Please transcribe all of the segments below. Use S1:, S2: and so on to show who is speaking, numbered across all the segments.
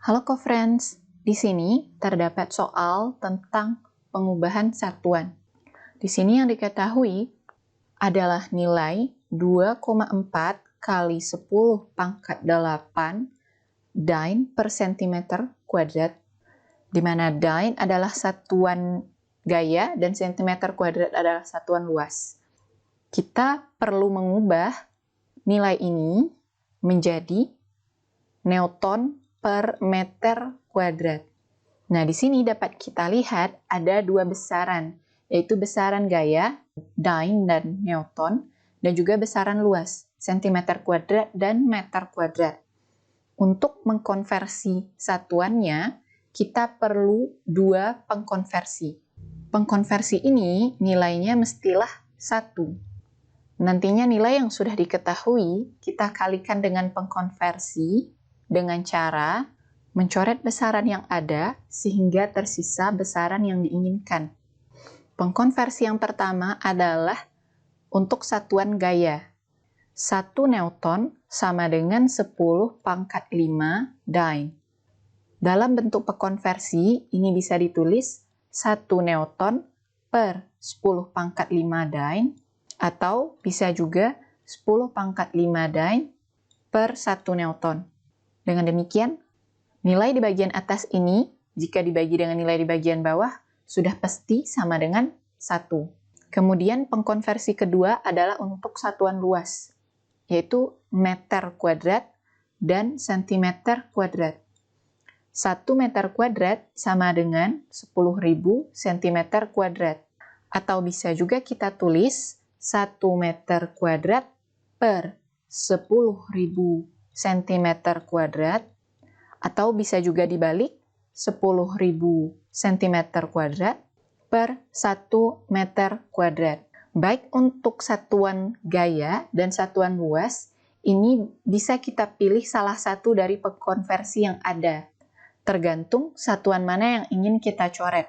S1: Halo co-friends, di sini terdapat soal tentang pengubahan satuan. Di sini yang diketahui adalah nilai 2,4 kali 10 pangkat 8 Dine per centimeter kuadrat, di mana Dine adalah satuan gaya dan centimeter kuadrat adalah satuan luas. Kita perlu mengubah nilai ini menjadi Newton per meter kuadrat. Nah, di sini dapat kita lihat ada dua besaran, yaitu besaran gaya, Dine dan Newton, dan juga besaran luas, centimeter kuadrat dan meter kuadrat. Untuk mengkonversi satuannya, kita perlu dua pengkonversi. Pengkonversi ini nilainya mestilah 1. Nantinya nilai yang sudah diketahui, kita kalikan dengan pengkonversi, dengan cara mencoret besaran yang ada sehingga tersisa besaran yang diinginkan. Pengkonversi yang pertama adalah untuk satuan gaya. 1 Newton sama dengan 10 pangkat 5 Dine. Dalam bentuk pengkonversi, ini bisa ditulis 1 Newton per 10 pangkat 5 Dine, atau bisa juga 10 pangkat 5 Dine per 1 Newton. Dengan demikian, nilai di bagian atas ini, jika dibagi dengan nilai di bagian bawah, sudah pasti sama dengan 1. Kemudian pengkonversi kedua adalah untuk satuan luas, yaitu meter kuadrat dan sentimeter kuadrat. 1 meter kuadrat sama dengan 10.000 cm kuadrat. Atau bisa juga kita tulis 1 meter kuadrat per 10.000 cm kuadrat, atau bisa juga dibalik 10.000 cm kuadrat per 1 meter kuadrat. Baik untuk satuan gaya dan satuan luas, ini bisa kita pilih salah satu dari pengkonversi yang ada, tergantung satuan mana yang ingin kita coret.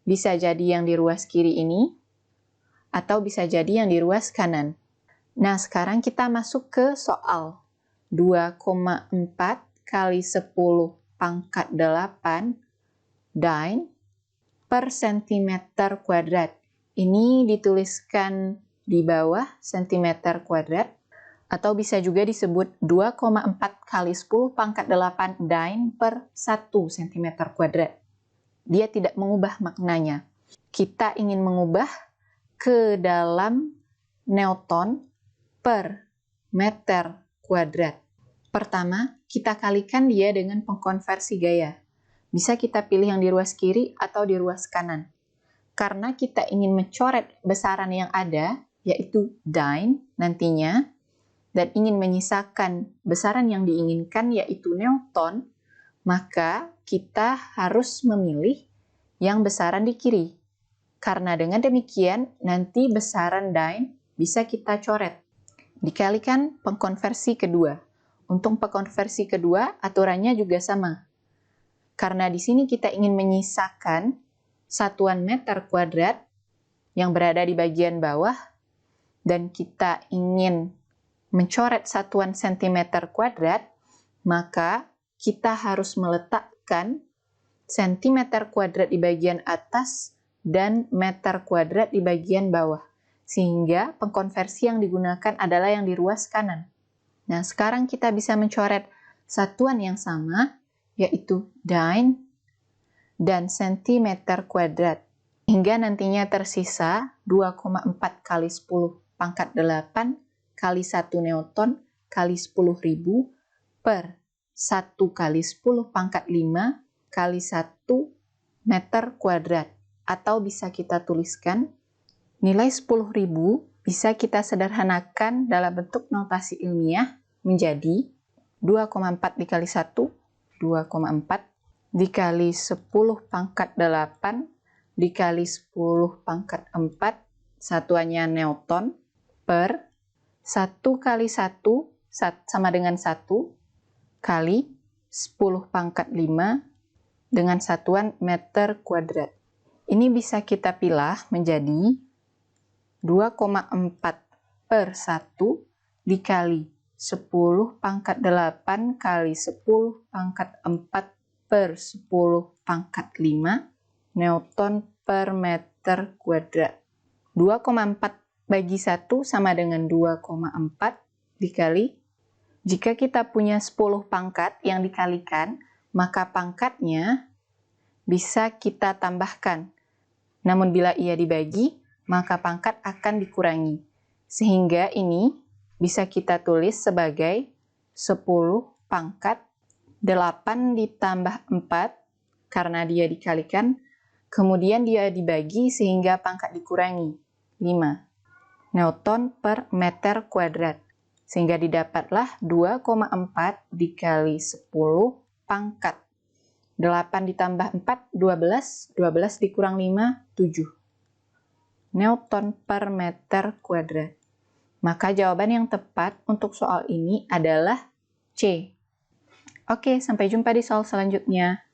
S1: Bisa jadi yang di ruas kiri ini, atau bisa jadi yang di ruas kanan. Nah, sekarang kita masuk ke soal. 2,4 kali 10 pangkat 8 Dine per centimeter kuadrat. Ini dituliskan di bawah centimeter kuadrat, atau bisa juga disebut 2,4 kali 10 pangkat 8 Dine per 1 cm kuadrat. Dia tidak mengubah maknanya. Kita ingin mengubah ke dalam Newton per meter kuadrat. Pertama, kita kalikan dia dengan pengkonversi gaya. Bisa kita pilih yang di ruas kiri atau di ruas kanan. Karena kita ingin mencoret besaran yang ada, yaitu Dine nantinya, dan ingin menyisakan besaran yang diinginkan, yaitu Newton, maka kita harus memilih yang besaran di kiri. Karena dengan demikian, nanti besaran Dine bisa kita coret. Dikalikan pengkonversi kedua. Untuk pengkonversi kedua, aturannya juga sama. Karena di sini kita ingin menyisakan satuan meter kuadrat yang berada di bagian bawah, dan kita ingin mencoret satuan sentimeter kuadrat, maka kita harus meletakkan sentimeter kuadrat di bagian atas dan meter kuadrat di bagian bawah. Sehingga pengkonversi yang digunakan adalah yang di ruas kanan. Nah, sekarang kita bisa mencoret satuan yang sama, yaitu Dine dan centimeter kuadrat. Hingga nantinya tersisa 2,4 kali 10 pangkat 8 kali 1 Newton kali 10.000 per 1 kali 10 pangkat 5 kali 1 meter kuadrat. Atau bisa kita tuliskan nilai 10.000 bisa kita sederhanakan dalam bentuk notasi ilmiah menjadi 2,4 dikali 1, 2,4 dikali 10 pangkat 8 dikali 10 pangkat 4, satuannya Newton, per 1 kali 1 sama dengan 1 kali 10 pangkat 5 dengan satuan meter kuadrat. Ini bisa kita pilah menjadi 2,4 per 1 dikali 10 pangkat 8 kali 10 pangkat 4 per 10 pangkat 5 Newton per meter kuadrat. 2,4 bagi 1 sama dengan 2,4 dikali. Jika kita punya 10 pangkat yang dikalikan, maka pangkatnya bisa kita tambahkan. Namun bila ia dibagi, maka pangkat akan dikurangi. Sehingga ini bisa kita tulis sebagai 10 pangkat 8 ditambah 4 karena dia dikalikan, kemudian dia dibagi sehingga pangkat dikurangi 5 Newton per meter kuadrat. Sehingga didapatlah 2,4 dikali 10 pangkat 8 ditambah 4, 12. 12 dikurang 5, 7 Newton per meter kuadrat. Maka jawaban yang tepat untuk soal ini adalah C. Oke, sampai jumpa di soal selanjutnya.